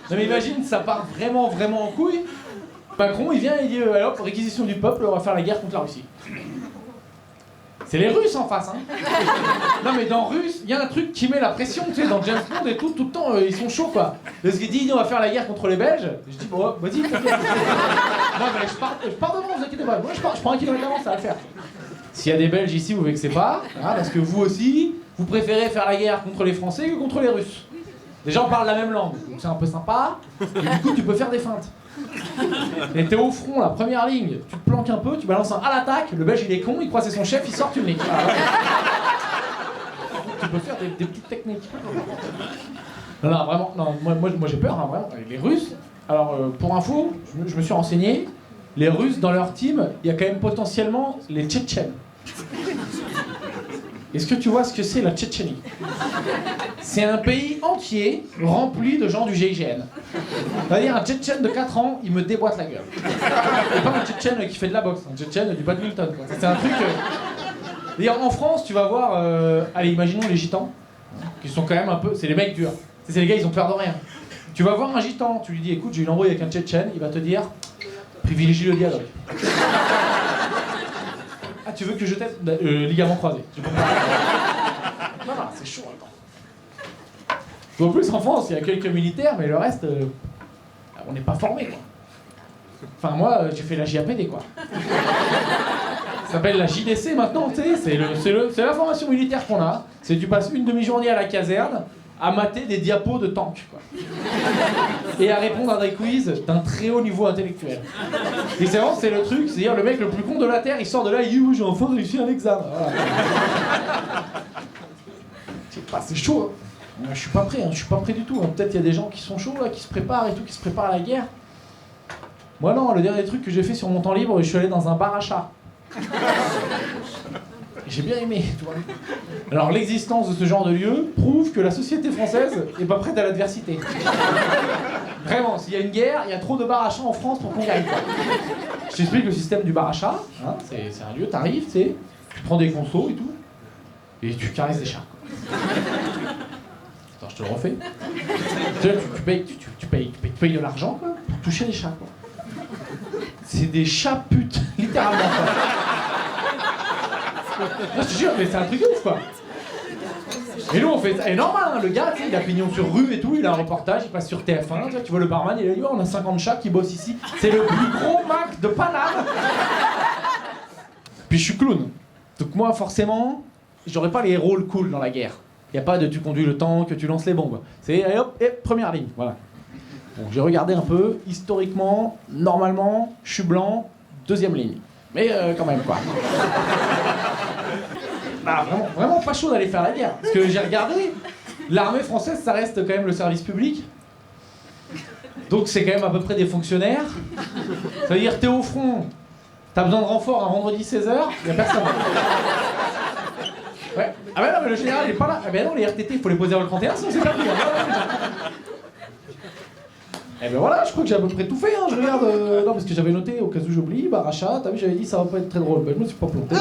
Non mais imagine, ça part vraiment en couille. Macron, il vient et il dit alors, réquisition du peuple, on va faire la guerre contre la Russie. C'est les Russes en face, hein. Non mais dans Russe, il y a un truc qui met la pression, tu sais, dans James Bond et tout le temps, ils sont chauds quoi. Parce qu'il dit, on va faire la guerre contre les Belges. Je dis, bon, vas-y, t'inquiète. Non mais je pars devant, vous inquiétez pas. Moi je prends un kilomètre d'avance, ça va le faire. S'il y a des Belges ici, vous vexez pas, hein, parce que vous aussi, vous préférez faire la guerre contre les Français que contre les Russes. Déjà, on parle la même langue, donc c'est un peu sympa, et du coup, tu peux faire des feintes. Et t'es au front, la première ligne, tu te planques un peu, tu balances un à l'attaque, le Belge il est con, il croit c'est son chef, il sort, tu le niques. Voilà. Tu peux faire des petites techniques. Non, vraiment, non, moi j'ai peur, hein, vraiment. Les Russes, alors pour info, je me suis renseigné, les Russes dans leur team, il y a quand même potentiellement les Tchétchènes. Est-ce que tu vois ce que c'est la Tchétchénie? C'est un pays entier rempli de gens du GIGN. C'est-à-dire un Tchétchène de 4 ans, il me déboîte la gueule. C'est pas un Tchétchène qui fait de la boxe, un Tchétchène du badminton. Quoi. C'est un truc... D'ailleurs en France, tu vas voir... Allez, imaginons les gitans, qui sont quand même un peu... C'est les mecs durs. C'est les gars, ils ont peur de rien. Tu vas voir un gitan, tu lui dis, écoute, j'ai une embrouille avec un Tchétchène, il va te dire, privilégie le dialogue. Ah, tu veux que je t'aide ligament croisé. Non, c'est chaud, attends. En plus, en France, il y a quelques militaires, mais le reste, on n'est pas formés, quoi. Enfin, moi, j'ai fait la JAPD, quoi. Ça s'appelle la JDC maintenant, tu sais, c'est la formation militaire qu'on a. C'est tu passes une demi-journée à la caserne à mater des diapos de tanks, quoi. Et à répondre à des quiz d'un très haut niveau intellectuel. Et c'est vraiment, c'est le truc, c'est-à-dire le mec le plus con de la Terre, il sort de là, il dit, oui, j'ai enfin réussi un examen. Voilà. C'est chaud, hein. Je suis pas prêt du tout. Hein. Peut-être il y a des gens qui sont chauds, là, qui se préparent et tout, qui se préparent à la guerre. Moi non, le dernier truc que j'ai fait sur mon temps libre, je suis allé dans un bar à chat. J'ai bien aimé, tu vois. Alors l'existence de ce genre de lieu prouve que la société française est pas prête à l'adversité. Vraiment, s'il y a une guerre, il y a trop de bars à chat en France pour qu'on gagne. Je t'explique le système du bar à chat. Hein, c'est un lieu, t'arrives, tu sais, tu prends des consos et tout, et tu caresses des chats. Attends, je te le refais. Tu payes de l'argent quoi, pour toucher les chats. Quoi. C'est des chats putes, littéralement. Quoi. Non, je te jure, mais c'est un truc de ouf quoi. Et nous on fait ça, et normal, hein, le gars, il a pignon sur rue et tout, il a un reportage, il passe sur TF1, tu vois le barman, il a dit, oh, on a 50 chats qui bossent ici, c'est le plus gros Mac de Paname. Puis je suis clown, donc moi forcément, j'aurais pas les rôles cool dans la guerre. Y a pas de tu conduis le tank, tu lances les bombes. C'est allez hop, et première ligne, voilà. Donc j'ai regardé un peu, historiquement, normalement, je suis blanc, deuxième ligne. Mais quand même quoi. Bah, vraiment pas chaud d'aller faire la guerre. Parce que j'ai regardé, l'armée française, ça reste quand même le service public. Donc c'est quand même à peu près des fonctionnaires. Ça veut dire t'es au front, t'as besoin de renfort un vendredi 16h, y a personne. Ouais. Ah bah non, mais le général il est pas là. Ah bah non, les RTT, il faut les poser avant le 31, sinon c'est pas pris. Et ben voilà, je crois que j'ai à peu près tout fait, hein. Je regarde. Non, parce que j'avais noté au cas où j'oublie, bar à chat, t'as vu, j'avais dit ça va pas être très drôle. Ben je me suis pas planté.